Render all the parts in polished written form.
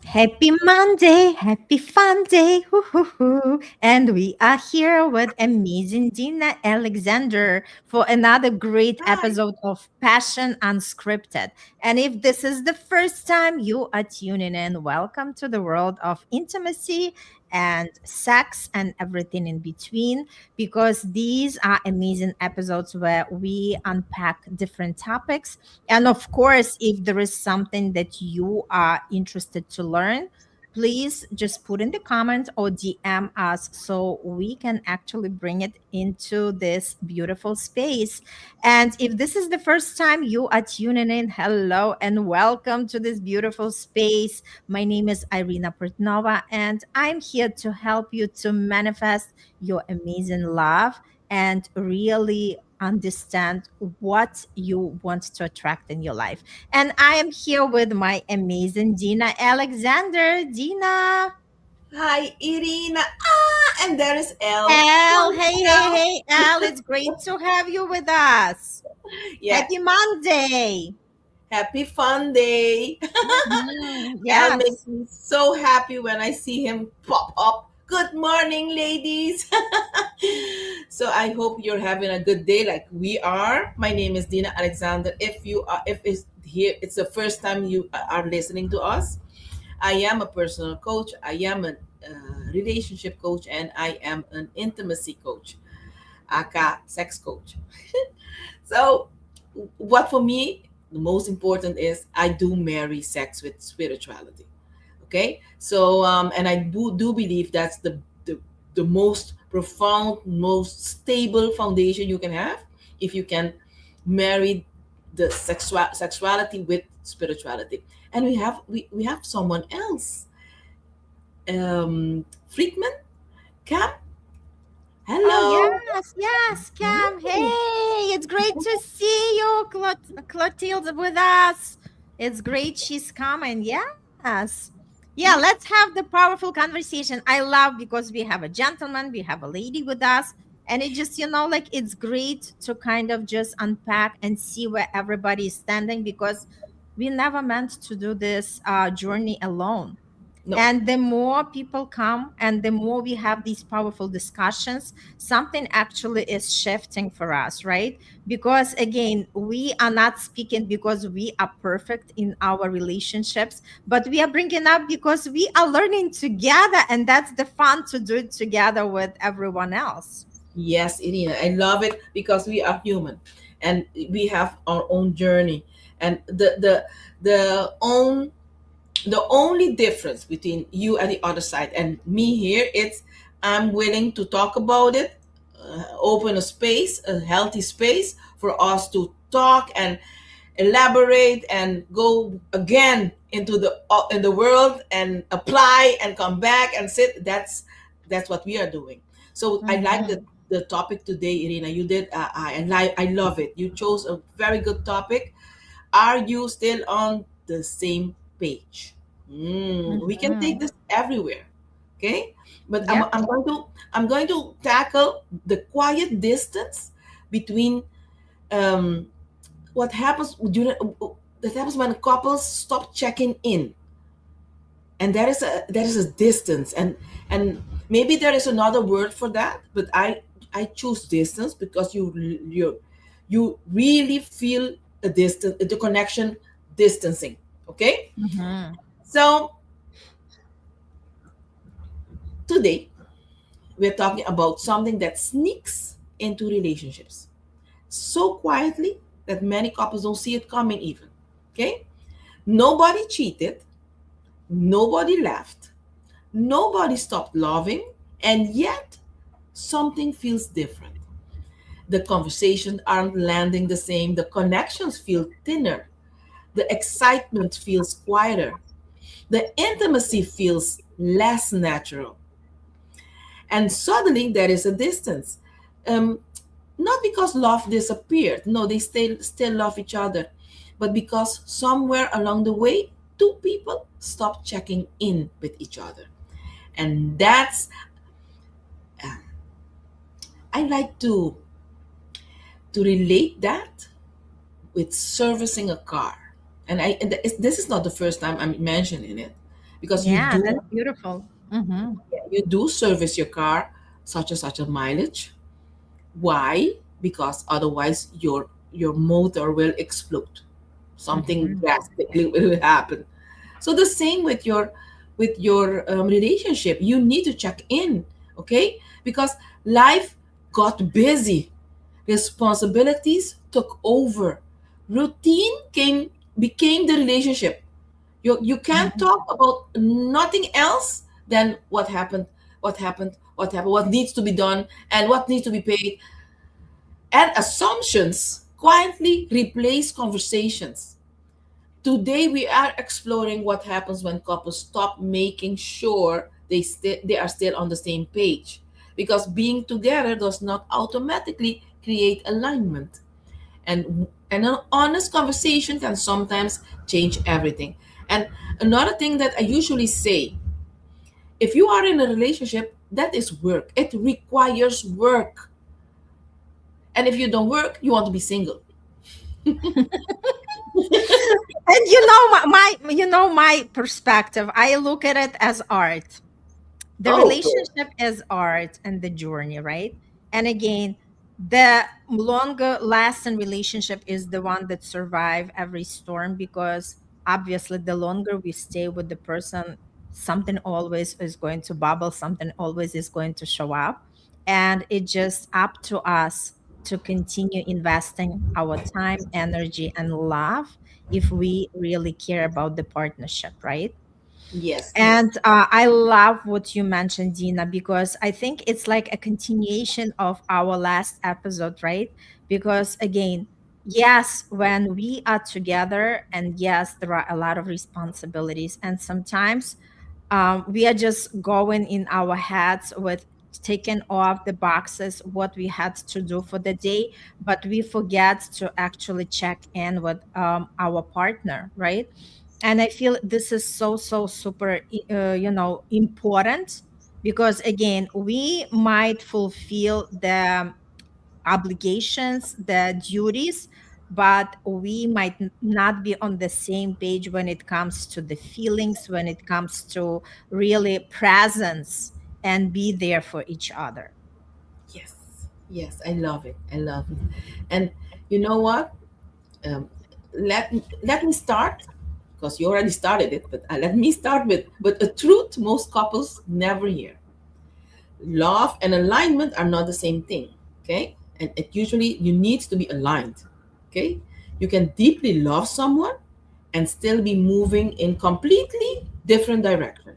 Happy Monday, happy fun day, hoo. And we are here with amazing Dina Alexander for another great Hi. episode of Passion Unscripted. And if this is the first time you are tuning in, welcome to the world of intimacy and sex and everything in between, because these are amazing episodes where we unpack different topics, and of course, if there is something that you are interested to learn, please just put in the comment or DM us so we can actually bring it into this beautiful space. And if this is the first time you are tuning in, hello and welcome to this beautiful space. My name is Irina Portnova, and I'm here to help you to manifest your amazing love and really understand what you want to attract in your life. And I am here with my amazing Dina Alexander. Dina. Hi, Irina. And there is Elle. Elle. Hi, Hey, Elle. It's great to have you with us. Yeah, Happy Monday. happy fun day. Elle makes Yes. me so happy when I see him pop up. Good morning, ladies. So I hope you're having a good day like we are. My name is Dina Alexander. If it's the first time you are listening to us, I am a personal coach. I am a relationship coach, and I am an intimacy coach, aka sex coach. So, what for me the most important is I do marry sex with spirituality. Okay, so and I do believe that's the most profound, most stable foundation you can have if you can marry the sexuality with spirituality. And we have someone else, Freakman, Cam. Oh, Hello. yes, Cam. Mm. Hey, it's great to see you, Clotilde, with us. It's great she's coming. Yes. Yeah, Yeah. let's have the powerful conversation. I love because we have a gentleman, we have a lady with us, and it just, like it's great to kind of just unpack and see where everybody is standing because we never meant to do this journey alone. No. And the more people come and the more we have these powerful discussions, something actually is shifting for us, right? Because again, we are not speaking because we are perfect in our relationships, but we are bringing up because we are learning together. And that's the fun to do it together with everyone else. Yes, Irina, I love it because we are human, and we have our own journey, and the only difference between you and the other side and me here, it's I'm willing to talk about it, open a space, a healthy space for us to talk and elaborate and go again into the world and apply and come back and sit. That's what we are doing. So I like Mhm. the topic today, Irina. You did, I love it. You chose a very good topic. Are you still on the same page? We can take Mhm. this everywhere, okay? But Yep. I'm going to tackle the quiet distance between um, what happens during that happens when couples stop checking in, and there is a distance, and maybe there is another word for that, but I choose distance because you really feel a distance, the connection distancing. Okay, Mhm. so today we're talking about something that sneaks into relationships so quietly that many couples don't see it coming even. Okay, nobody cheated, nobody left, nobody stopped loving, and yet something feels different. The conversations aren't landing the same, the connections feel thinner, the excitement feels quieter, the intimacy feels less natural. And suddenly there is a distance. Um, Not because love disappeared, no, they still love each other, but because somewhere along the way, two people stopped checking in with each other. And that's, I like to relate that with servicing a car. And this is not the first time I'm mentioning it. because Yeah, that's beautiful. Mm-hmm. you do service your car such a mileage. Why? Because otherwise your motor will explode. Something Mm-hmm. drastically will happen. So the same with your relationship. You need to check in, okay? Because life got busy, responsibilities took over, routine came became the relationship. You can't Mm-hmm. talk about nothing else than what needs to be done, and what needs to be paid, and assumptions quietly replace conversations. Today we are exploring what happens when couples stop making sure they are still on the same page, because being together does not automatically create alignment, and an honest conversation can sometimes change everything. And another thing that I usually say, if you are in a relationship, that is work. It requires work. And if you don't work, you want to be single. And you know my perspective. I look at it as art. The Oh, relationship is art and the journey, right? And again, the longer lasting relationship is the one that survive every storm, because obviously the longer we stay with the person, something always is going to bubble, something always is going to show up, and it's just up to us to continue investing our time, energy, and love if we really care about the partnership, right? yes, yes, And I love what you mentioned, Dina, because I think it's like a continuation of our last episode, right? Because again, yes, when we are together, and yes, there are a lot of responsibilities, and sometimes we are just going in our heads with taking off the boxes what we had to do for the day, but we forget to actually check in with our partner, right? And I feel this is so super important, because again, we might fulfill the obligations, the duties, but we might not be on the same page when it comes to the feelings, when it comes to really presence and be there for each other. yes, yes. I love it. I love it. And you know what? Um, let me start, because you already started it. But let me start with a truth most couples never hear. Love and alignment are not the same thing. Okay, and it usually you need to be aligned. Okay, you can deeply love someone and still be moving in completely different direction.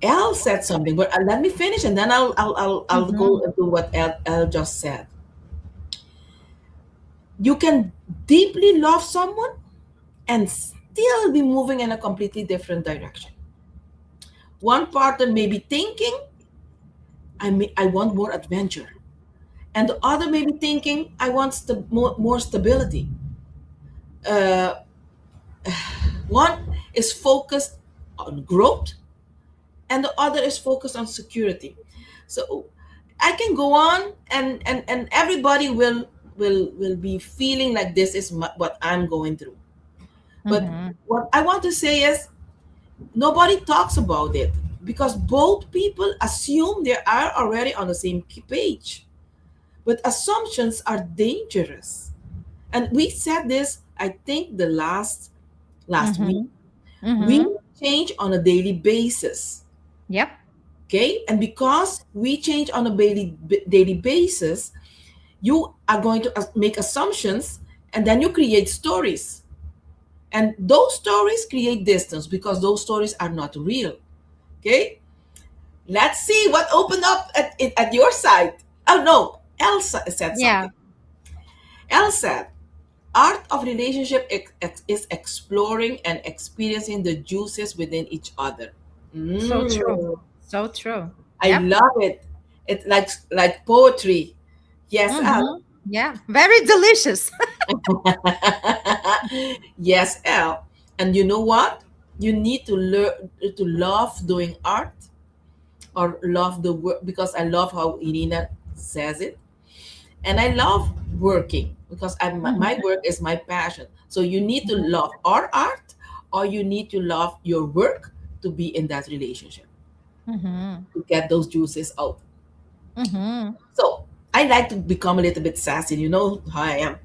Elle said something, but let me finish, and then I'll go Mhm. into what Elle just said. You can deeply love someone and still be moving in a completely different direction. One partner may be thinking, I want more adventure, and the other may be thinking, I want more stability. Uh, One is focused on growth, and the other is focused on security. So I can go on, and everybody will be feeling like this is what I'm going through. But Mhm. what I want to say is, nobody talks about it, because both people assume they are already on the same page. But assumptions are dangerous. And we said this, I think, the last week. Mhm. We Mhm. change on a daily basis. Yep. Okay? And because we change on a daily basis, you are going to make assumptions, and then you create stories. And those stories create distance, because those stories are not real. Okay? Let's see what opened up at your side. Oh no, Elsa said Yeah. something. Elle said, art of relationship is exploring and experiencing the juices within each other. So true. Mm, So true. I Yep. love it. It's like poetry. Yes, Elle. Mhm. Yeah. Very delicious. Yes, Elle. And you know what? You need to learn to love doing art, or love the work, because I love how Irina says it. And I love working, because my Mhm. work is my passion. So you need to love our art or you need to love your work to be in that relationship, Mm-hmm. to get those juices out. Mm-hmm. So I like to become a little bit sassy. You know how I am.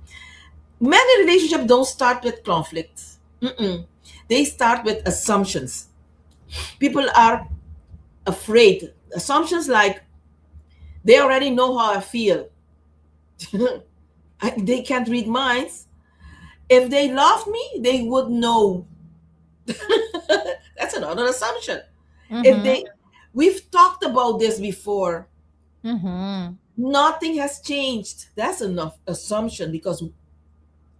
Many relationships don't start with conflicts. Mm-mm. They start with assumptions. People are afraid. Assumptions like they already know how I feel. They can't read minds. If they love me, they would know. That's another assumption. If Mm-hmm. they, we've talked about this before. Mm-hmm. Nothing has changed. That's enough assumption because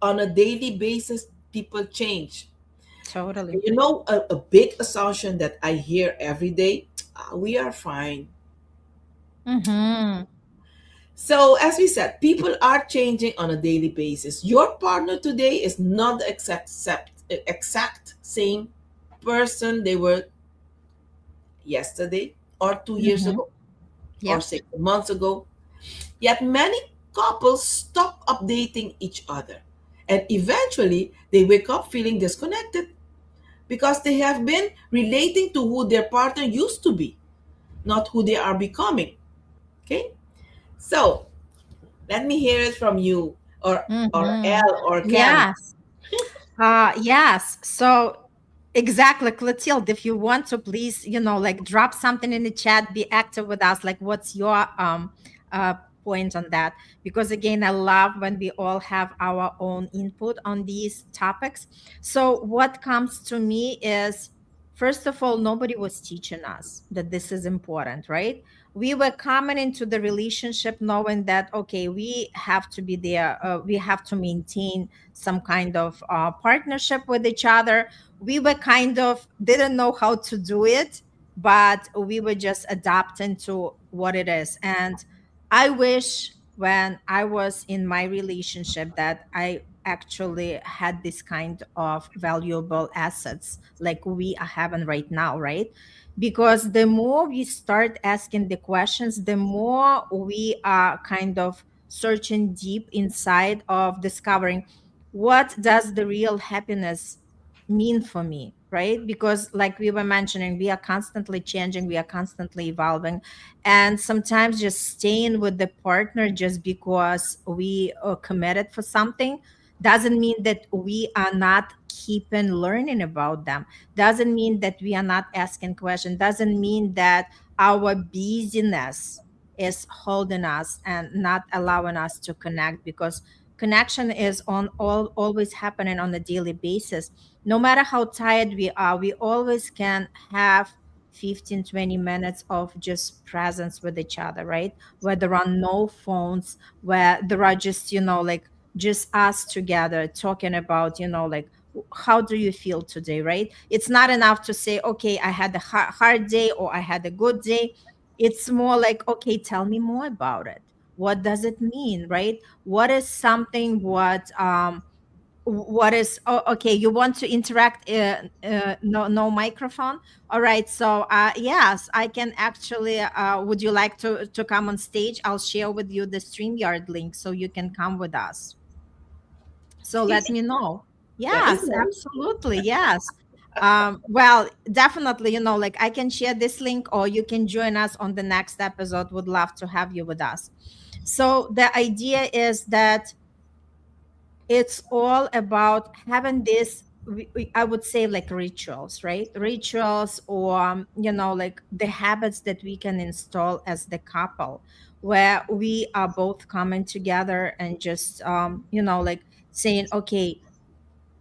on a daily basis, people change. Totally. You know, a big assumption that I hear every day, "Ah, we are fine." Mm-hmm. So, as we said, people are changing on a daily basis. Your partner today is not the exact same person they were yesterday or 2 years Mm-hmm. ago or Yep. 6 months ago. Yet many couples stop updating each other. And eventually, they wake up feeling disconnected because they have been relating to who their partner used to be, not who they are becoming. Okay? So, let me hear it from you, or Mm-hmm. L or Ken. Yes. Yes. So exactly, Clotilde, if you want to please, like drop something in the chat, be active with us. Like what's your uh point on that? Because again, I love when we all have our own input on these topics. So what comes to me is, first of all, nobody was teaching us that this is important, right? We were coming into the relationship knowing that okay, we have to be there, we have to maintain some kind of partnership with each other. We were kind of didn't know how to do it, but we were just adapting to what it is. And I wish when I was in my relationship that I actually had this kind of valuable assets like we are having right now, right? Because the more we start asking the questions, the more we are kind of searching deep inside of discovering what does the real happiness mean for me, right? Because like we were mentioning, we are constantly changing, we are constantly evolving, and sometimes just staying with the partner just because we are committed for something doesn't mean that we are not keeping learning about them, doesn't mean that we are not asking questions, doesn't mean that our busyness is holding us and not allowing us to connect, because connection is on always happening on a daily basis. No matter how tired we are, we always can have 15-20 minutes of just presence with each other, right? Where there are no phones, where there are just like just us together talking about like how do you feel today, right? It's not enough to say okay, I had a hard day or I had a good day. It's more like okay, tell me more about it. What does it mean, right? What is something what is okay, you want to interact, no microphone. All right, so yes, I can actually would you like to come on stage? I'll share with you the StreamYard link so you can come with us. So let me know. Let us Yes, know. absolutely, yes. Well, definitely, like I can share this link or you can join us on the next episode. Would love to have you with us. So the idea is that it's all about having this, I would say, like rituals, right? Rituals, or like the habits that we can install as the couple, where we are both coming together and just like saying okay,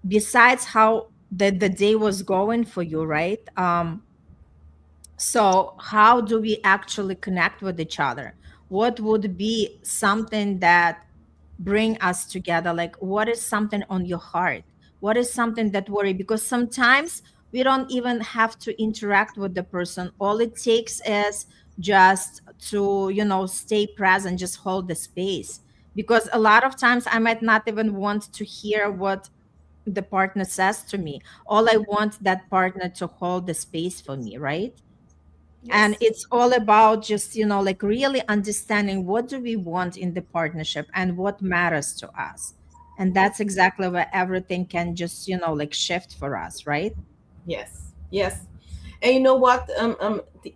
besides how the day was going for you, right? So how do we actually connect with each other? What would be something that bring us together? Like what is something on your heart? What is something that worry? Because sometimes we don't even have to interact with the person. All it takes is just to stay present, just hold the space. Because a lot of times I might not even want to hear what the partner says to me. All I want that partner to hold the space for me, right? And Yes. it's all about just like really understanding what do we want in the partnership and what matters to us. And that's exactly where everything can just, like shift for us, right? Yes, yes. And you know what,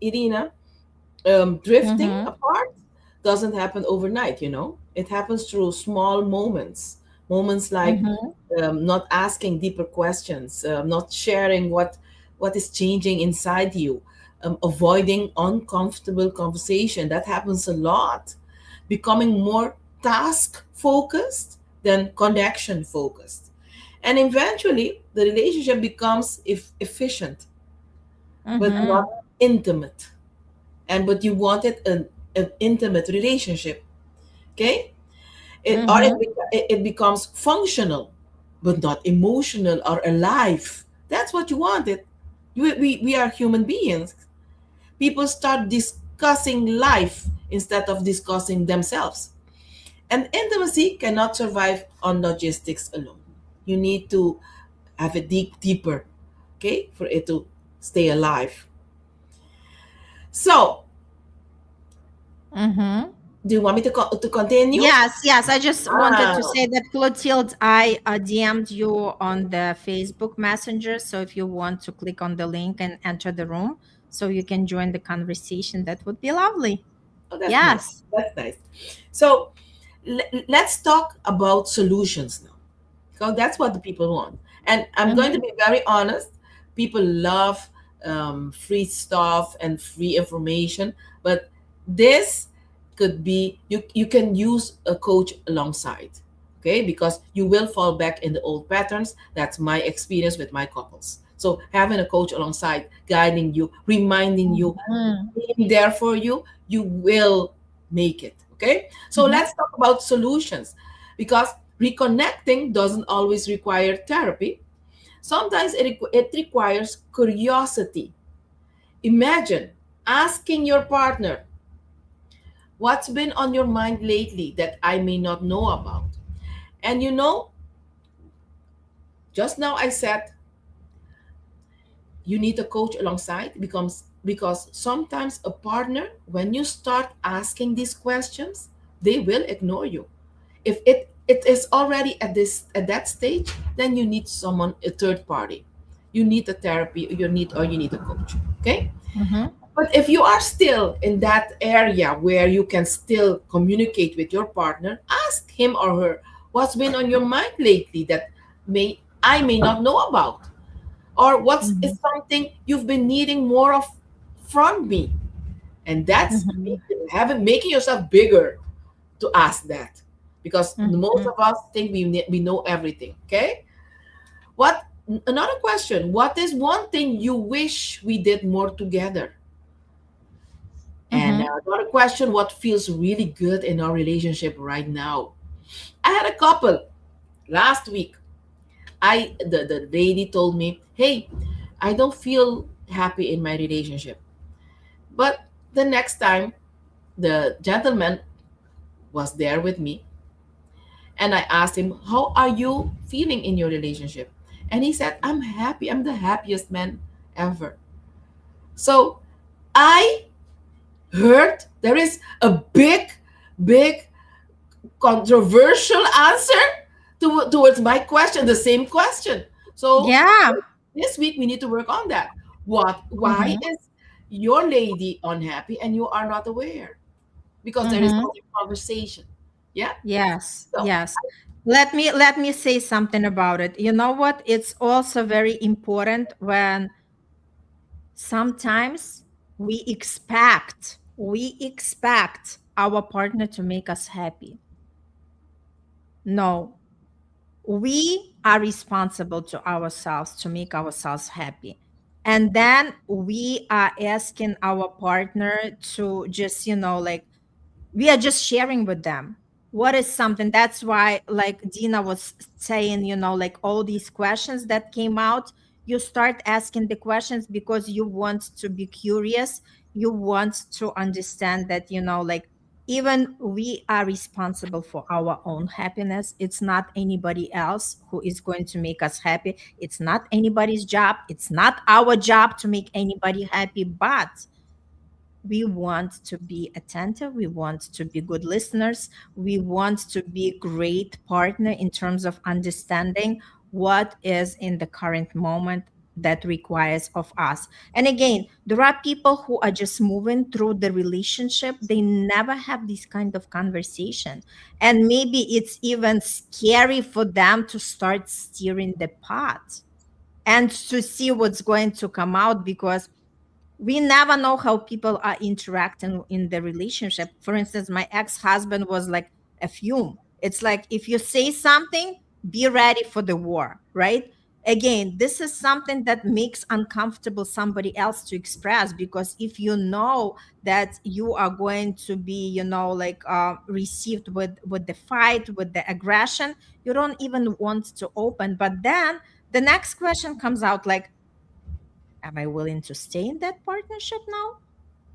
Irina, drifting Mm-hmm. apart doesn't happen overnight. It happens through small moments. Moments like Mm-hmm. not asking deeper questions, not sharing what is changing inside you, avoiding uncomfortable conversation. That happens a lot. Becoming more task focused than connection focused. And eventually, the relationship becomes efficient, but not Mm-hmm. intimate. But you wanted an intimate relationship, okay? Mm-hmm. It becomes functional, but not emotional or alive. That's what you wanted. We are human beings. People start discussing life instead of discussing themselves. And intimacy cannot survive on logistics alone. You need to have it deeper, okay, for it to stay alive. So, Mm-hmm. do you want me to continue? Yes, yes. I just wanted Ah, to say that Clotilde, I DM'd you on the Facebook Messenger. So if you want to click on the link and enter the room so you can join the conversation, that would be lovely. oh, that's nice. Yes. That's nice. So, let's talk about solutions now, because that's what the people want. And I'm going to Mm-hmm. be very honest. People love free stuff and free information, but this could be, you can use a coach alongside, okay? Because you will fall back in the old patterns. That's my experience with my couples. So having a coach alongside, guiding you, reminding you, Mm-hmm. being there for you, you will make it. Okay. So Mm-hmm. let's talk about solutions, because reconnecting doesn't always require therapy. Sometimes it requires curiosity. Imagine asking your partner, what's been on your mind lately that I may not know about? And just now I said you need a coach alongside, because sometimes a partner, when you start asking these questions, they will ignore you. If it is already at that stage, then you need someone, a third party. You need a therapy, you need a coach. Okay. Mm-hmm. But if you are still in that area where you can still communicate with your partner, ask him or her, what's been on your mind lately that may not know about, or what's Mm-hmm. is something you've been needing more of from me. And that's Mm-hmm. making yourself bigger to ask that, because most Mm-hmm. of us think we know everything. Okay. What Another question, what is one thing you wish we did more together? And Mm-hmm. another question, what feels really good in our relationship right now? I had a couple last week. The lady told me, hey, I don't feel happy in my relationship. But the next time, the gentleman was there with me, and I asked him, how are you feeling in your relationship? And he said, I'm happy. I'm the happiest man ever. So I heard there is a big, controversial answer towards my question, the same question. So Yeah. this week we need to work on that. Why Mm-hmm. is your lady unhappy and you are not aware? Because there is Mm-hmm. no conversation. Yeah. Yes. So Yes. Let me say something about it. You know what? It's also very important when sometimes we expect our partner to make us happy. No, we are responsible to ourselves to make ourselves happy. And then we are asking our partner to just, like, we are just sharing with them what is something. That's why, like Dina was saying, like all these questions that came out, you start asking the questions because you want to be curious. You want to understand that, like, even we are responsible for our own happiness. It's not anybody else who is going to make us happy. It's not anybody's job. It's not our job to make anybody happy. But We want to be attentive, we want to be good listeners, we want to be great partner in terms of understanding what is in the current moment that requires of us. And again, there are people who are just moving through the relationship, they never have this kind of conversation, and maybe it's even scary for them to start steering the pot and to see what's going to come out, because we never know how people are interacting in the relationship. For instance, my ex-husband was like a fume. It's like, if you say something, be ready for the war, right? Again, this is something that makes uncomfortable somebody else to express, because if you know that you are going to be, like received with the fight, with the aggression, you don't even want to open. But then the next question comes out like, am I willing to stay in that partnership now?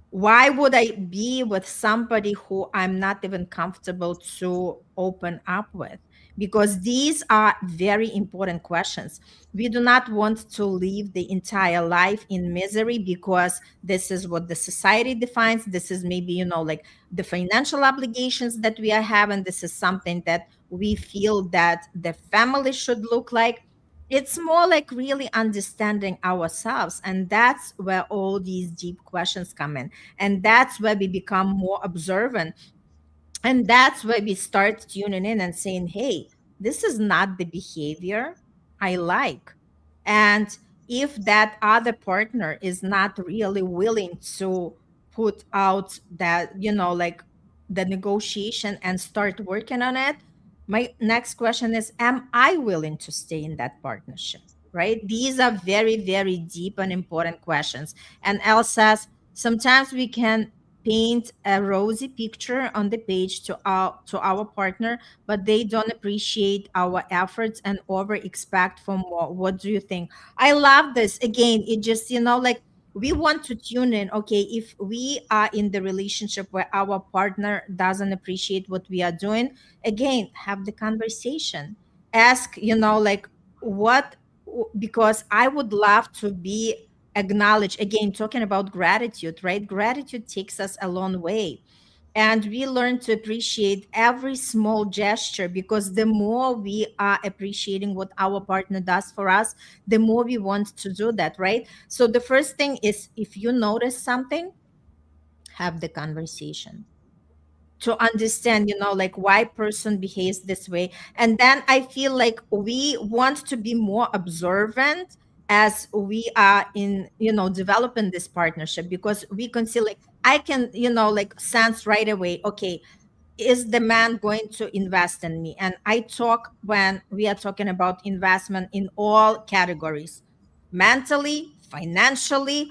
Why would I be with somebody who I'm not even comfortable to open up with? Because these are very important questions. We do not want to live the entire life in misery because this is what the society defines. This is maybe, like the financial obligations that we are having. This is something that we feel that the family should look like. It's more like really understanding ourselves. And that's where all these deep questions come in, and that's where we become more observant, and that's where we start tuning in and saying, hey, this is not the behavior I like. And if that other partner is not really willing to put out that, like the negotiation and start working on it, my next question is, am I willing to stay in that partnership? Right? These are very, very deep and important questions. And Elle says, sometimes we can paint a rosy picture on the page to our partner, but they don't appreciate our efforts and over expect for more. What do you think? I love this. Again, it just, like, we want to tune in. Okay, if we are in the relationship where our partner doesn't appreciate what we are doing, again, have the conversation. Ask, like, what, because I would love to be acknowledge, again, talking about gratitude, right? Gratitude takes us a long way, and we learn to appreciate every small gesture, because the more we are appreciating what our partner does for us, the more we want to do that, right? So the first thing is, if you notice something, have the conversation to understand, like, why person behaves this way. And then I feel like we want to be more observant as we are in, developing this partnership, because we can see, like, I can, like, sense right away, okay, is the man going to invest in me? And I talk, when we are talking about investment, in all categories: mentally, financially,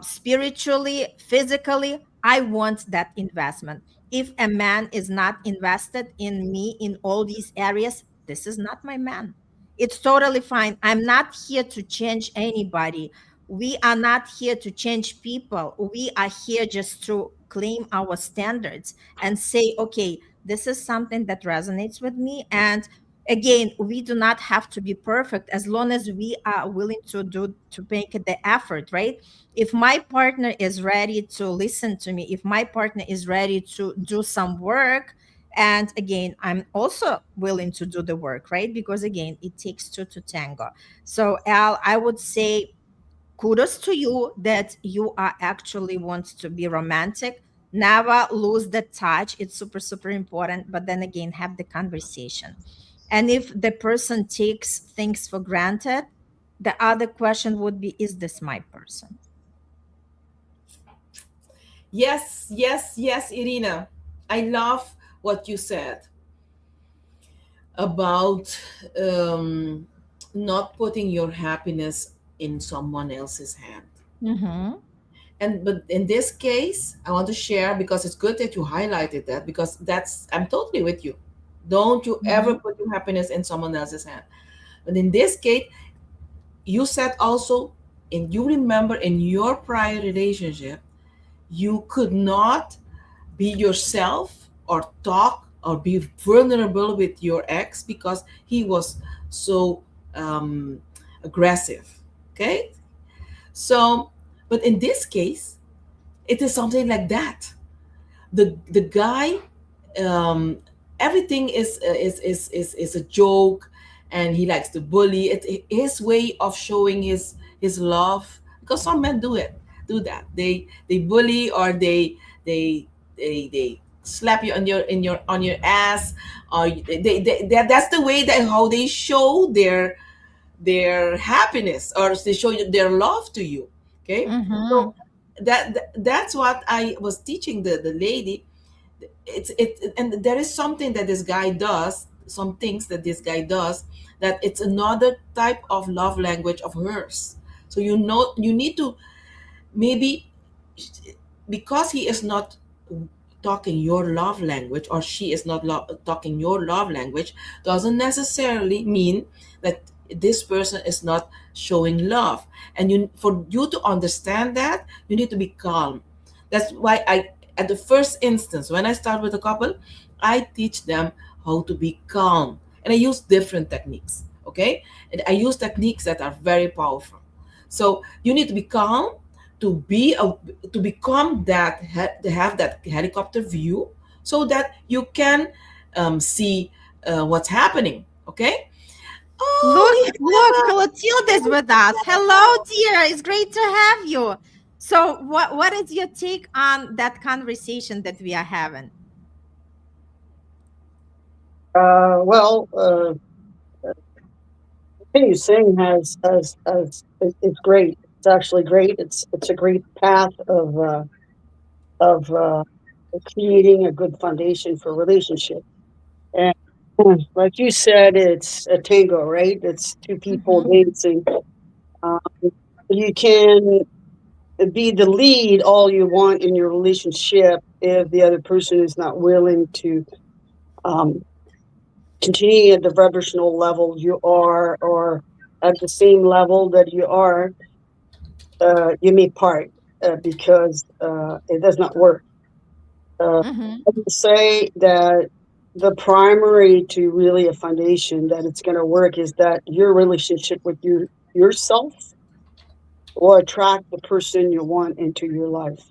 spiritually, physically. I want that investment. If a man is not invested in me in all these areas, this is not my man. It's totally fine. I'm not here to change anybody. We are not here to change people. We are here just to claim our standards and say, okay, this is something that resonates with me. And again, we do not have to be perfect, as long as we are willing to make the effort, right? If my partner is ready to listen to me, if my partner is ready to do some work, and again, I'm also willing to do the work, right? Because again, it takes two to tango. So Al, I would say kudos to you that you are actually want to be romantic. Never lose the touch. It's super, super important. But then again, have the conversation. And if the person takes things for granted, the other question would be, is this my person? Yes, yes, yes, Irina. I love what you said about um, not putting your happiness in someone else's hand. Mm-hmm. And but in this case, I want to share, because it's good that you highlighted that, because that's, I'm totally with you. Don't you ever Mm-hmm. put your happiness in someone else's hand. But in this case, you said also, and you remember in your prior relationship, you could not be yourself or talk or be vulnerable with your ex because he was so aggressive. Okay, so but in this case, It is something like that. The guy, um, everything is a joke, and he likes to bully. His way of showing his love, because some men do that. They bully, or they they slap you on your ass, or that's the way that how they show their happiness, or they show you their love to you. Okay, Mm-hmm. so that's what I was teaching the lady. And there is something that this guy does, some things that this guy does, that it's another type of love language of hers. So you need to, maybe, because he is not talking your love language, or she is not talking your love language, doesn't necessarily mean that this person is not showing love. And for you to understand that, you need to be calm. That's why at the first instance, when I start with a couple, I teach them how to be calm, and I use different techniques. Okay, and I use techniques that are very powerful. So you need to be calm, to be a, to become that, to have that helicopter view, so that you can see what's happening. Okay. Oh, Look, Clotilde is with us. Hello, dear. It's great to have you. So, what is your take on that conversation that we are having? Well, what you're saying is great. It's actually great. It's a great path of creating a good foundation for a relationship. And like you said, it's a tango, right? It's two people Mm-hmm. dancing. Um, you can be the lead all you want in your relationship if the other person is not willing to um, continue at the vibrational level you are, or at the same level that you are. You may part because it does not work. Mm-hmm. I would say that the primary to really a foundation that it's going to work is that your relationship with yourself will attract the person you want into your life.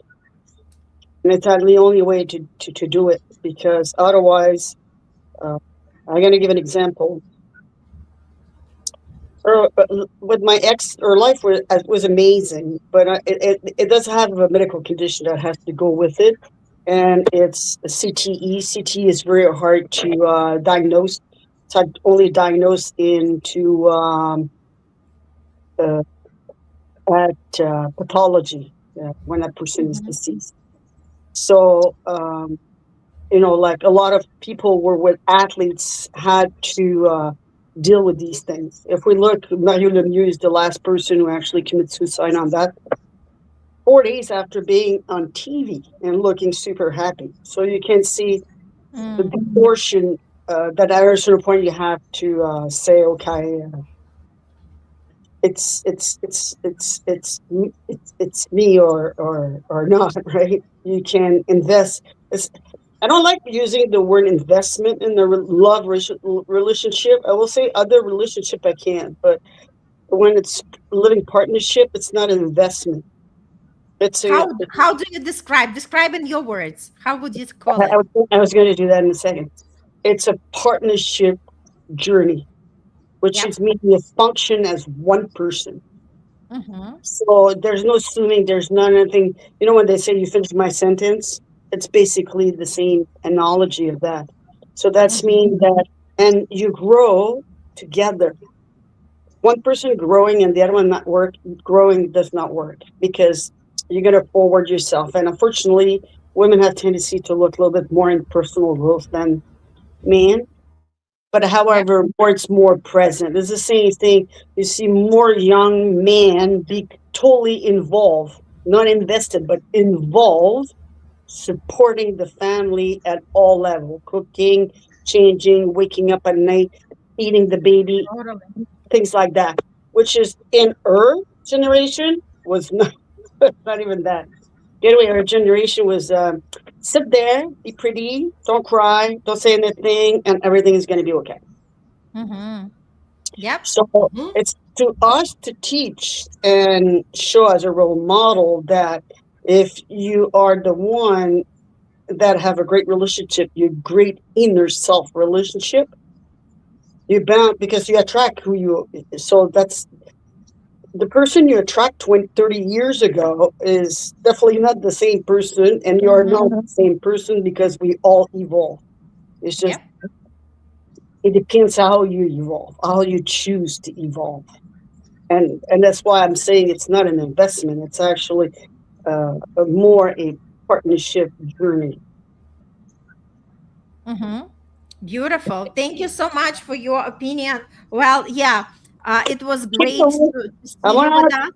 And it's the only way to do it, because otherwise, uh, I'm going to give an example. With my ex, her life was amazing, but it does have a medical condition that has to go with it, and it's CTE. CTE is very hard to diagnose. It's only diagnosed into uh, at pathology when that person is Mm-hmm. deceased. So like a lot of people were with athletes had to deal with these things. If we look, Mario Lemieux is the last person who actually committed suicide on that 4 days after being on TV and looking super happy. So you can see the Mm. proportion that at a certain point you have to say, okay, it's me or not, right? You can invest. It's, I don't like using the word investment in the relationship. I will say other relationship I can, but when it's living partnership, it's not an investment. It's a. How do you describe in your words? How would you call I it? was going to do that in a second. It's a partnership journey, which Yep. is meaning you function as one person. Mm-hmm. So there's no assuming, there's nothing. You know, when they say you finish my sentence, it's basically the same analogy of that. So that's Mm-hmm. mean that, and you grow together. One person growing and the other one not growing does not work, because you're going to forward yourself. And unfortunately, women have tendency to look a little bit more in personal growth than men. But Yep. however, more it's more present. It's the same thing. You see more young men be totally involved, not invested, but involved, supporting the family at all levels, cooking, changing, waking up at night, feeding the baby, Totally. things like that. Which is in her generation was not not even that. Anyway, our generation was sit there, be pretty, don't cry, don't say anything, and everything is going to be okay. Mm-hmm. Yep. So mhm. it's to us to teach and show as a role model that If you are the one that have a great relationship, your great inner self relationship, you're bound because you attract who you. So that's the person you attract 20, 30 years ago is definitely not the same person, and you are not Mm-hmm. the same person because we all evolve. It's just Yep. it depends how you evolve, how you choose to evolve, and that's why I'm saying it's not an investment. It's actually more a partnership journey. Mm-hmm. Beautiful. Thank you so much for your opinion. Well, yeah, it was great to I see you want with to us.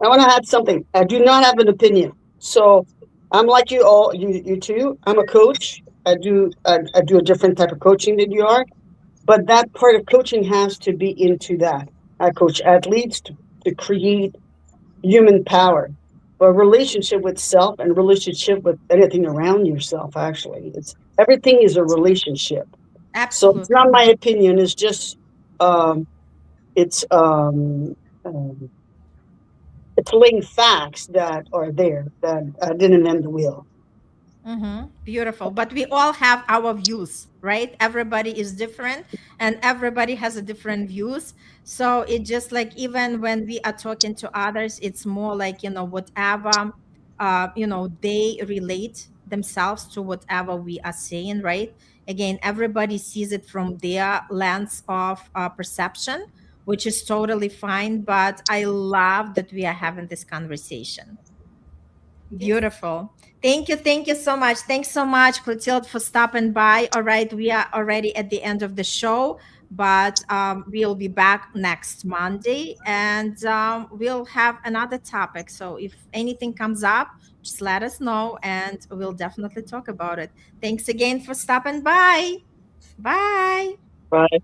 I want to add something. I do not have an opinion. So I'm like you all, you too. I'm a coach. I do a different type of coaching than you are, but that part of coaching has to be into that. I coach athletes to create human power, a relationship with self and relationship with anything around yourself. Actually, it's everything is a relationship. So it's Absolutely. not my opinion. It's just um, it's um, it's laying facts that are there that I didn't invent the wheel. Mm-hmm. Beautiful. But we all have our views, right? Everybody is different and everybody has a different views. So it just like even when we are talking to others, it's more like, whatever they relate themselves to whatever we are saying, right? Again, everybody sees it from their lens of perception, which is totally fine. But I love that we are having this conversation. Yes. Beautiful. Thank you so much. Thanks so much, Clotilde, for stopping by. All right, we are already at the end of the show, but we'll be back next Monday and we'll have another topic. So if anything comes up, just let us know and we'll definitely talk about it. Thanks again for stopping by. Bye. Right.